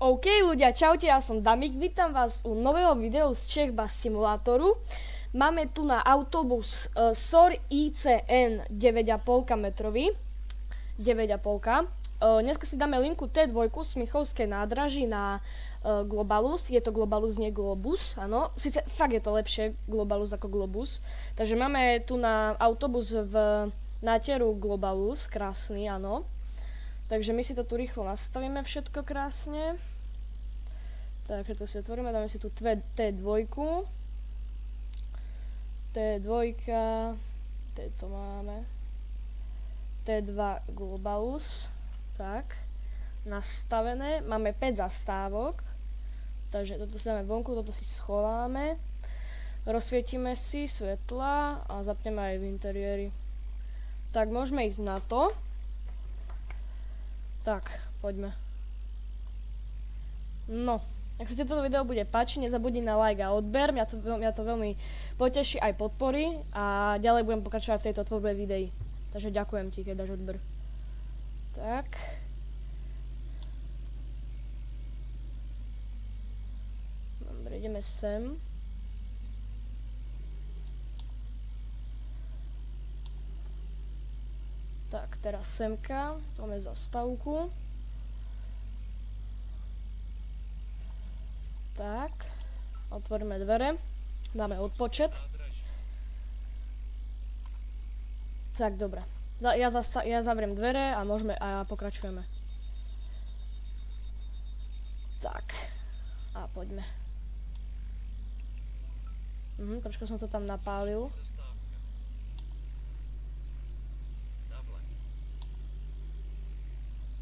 OK ľudia, čaute, ja som Damik, vítam vás u nového videa z Czech-Bus Simulátoru. Máme tu na autobus SOR ICN 9,5 metrový. 9,5. Dneska si dáme linku T2 z Michovskej nádraží na Globalus. Je to Globalus, nie Globus, áno. Sice fakt je to lepšie Globalus ako Globus. Takže máme tu na autobus v náteru Globalus, krásny, áno. Takže my si to tu rýchlo nastavíme všetko krásne. Tak, všetko si otvoríme, dáme si tu T2. T2, to máme. T2 Globalus. Tak, nastavené. Máme 5 zastávok. Takže toto si dáme vonku, toto si schováme. Rozsvietime si svetla a zapneme aj v interiéri. Tak, môžeme ísť na to. Tak, poďme. No, ak sa ti toto video bude páčiť, nezabudni na like a odber, mňa to veľmi poteší aj podporí a ďalej budem pokračovať v tejto tvorbe videí. Takže ďakujem ti, keď dáš odber. Tak. Dobre, ideme sem. Tak, teraz semka, tu máme zastávku. Tak, otvoríme dvere, dáme odpočet. Tak, dobre. Ja zavriem dvere a pokračujeme. Tak, a poďme. Trošku som to tam napálil.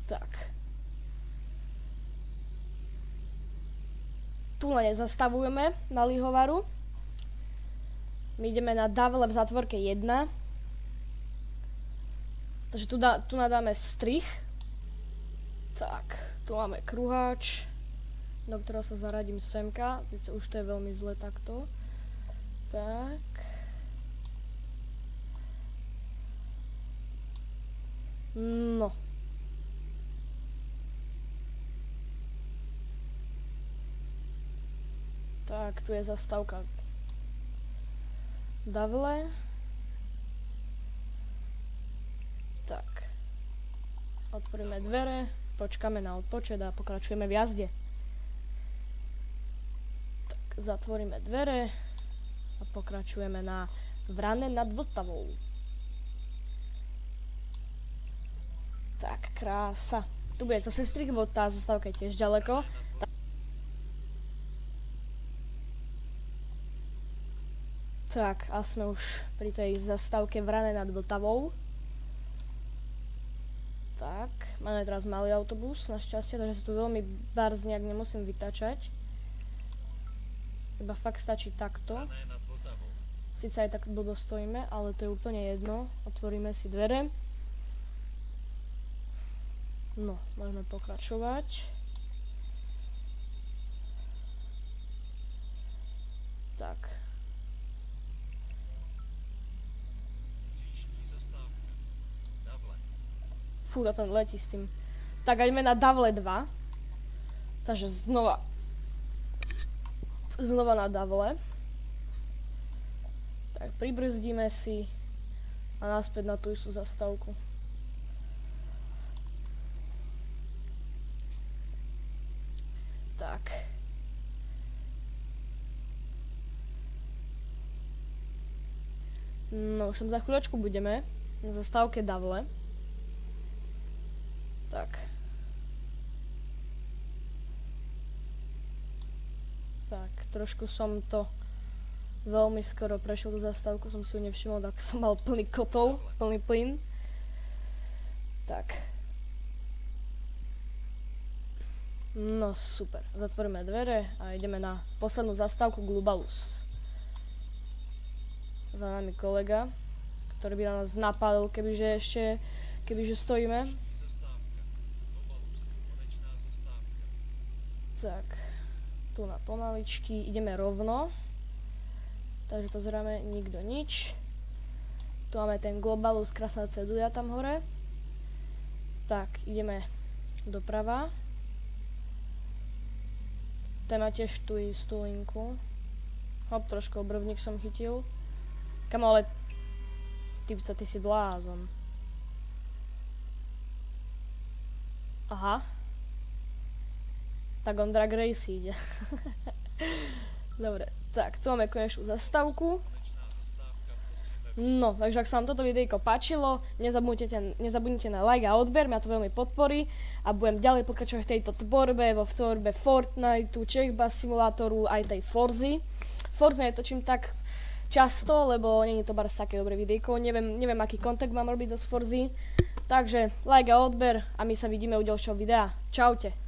Tak. Tu len zastavujeme na Lihovaru. My ideme na Davle v zátvorke 1. Takže tu nadáme strih. Tak, tu máme kruháč, do ktorého sa zaradím semka. Sice už to je veľmi zle takto. Tak. No. Tak, tu je zastávka Davle. Tak. Otvoríme dvere, počkáme na odpočet a pokračujeme v jazde. Tak, zatvoríme dvere a pokračujeme na Vrane nad Vltavou. Tak, krása. Tu bude zase strih, bo tá zastávka je tiež ďaleko. Tak, a sme už pri tej zastávke Vrane nad Vltavou. Tak, máme teraz malý autobus, našťastie, takže sa tu veľmi nejak nemusím vytačať. Iba fakt stačí takto. Sice aj tak blbo stojíme, ale to je úplne jedno. Otvoríme si dvere. No, môžeme pokračovať. Tak. Fú, to tam letí s tým. Tak, ideme na Davle 2. Takže znova na Davle. Tak, pribrzdíme si a naspäť na tú istú zastávku. Tak. No, už tam za chvíľočku budeme na zastávke Davle. Tak. Tak, trošku som to veľmi skoro prešiel tú zastávku, som si ju nevšimol, tak som mal plný kotol, plný plyn. Tak. No super, zatvoríme dvere a ideme na poslednú zastávku Globalus. Za nami kolega, ktorý by na nás napálil, kebyže stojíme. Tak, tu na pomaličky, ideme rovno. Takže pozeráme, nikto nič. Tu máme ten Globalus, krásna ceduľa tam hore. Tak, ideme doprava. Ten má tiež tú istú linku. Hop, trošku obrvník som chytil. Kamo, ale... Typca, ty si blázon. Aha. Tak on Drag Race ide. Dobre, tak tu máme konečnú zastávku. No, takže ak sa vám toto videjko páčilo, nezabudnite na like a odber, mňa to veľmi podporí a budem ďalej pokračovať v tejto tvorbe, vo tvorbe Fortniteu, Czech Bus Simulátoru, aj tej Forzy. Forza netočím tak často, lebo nie je to bar také dobré videjko, neviem aký kontent mám robiť zo Forzy. Takže like a odber a my sa vidíme u ďalšieho videa. Čaute.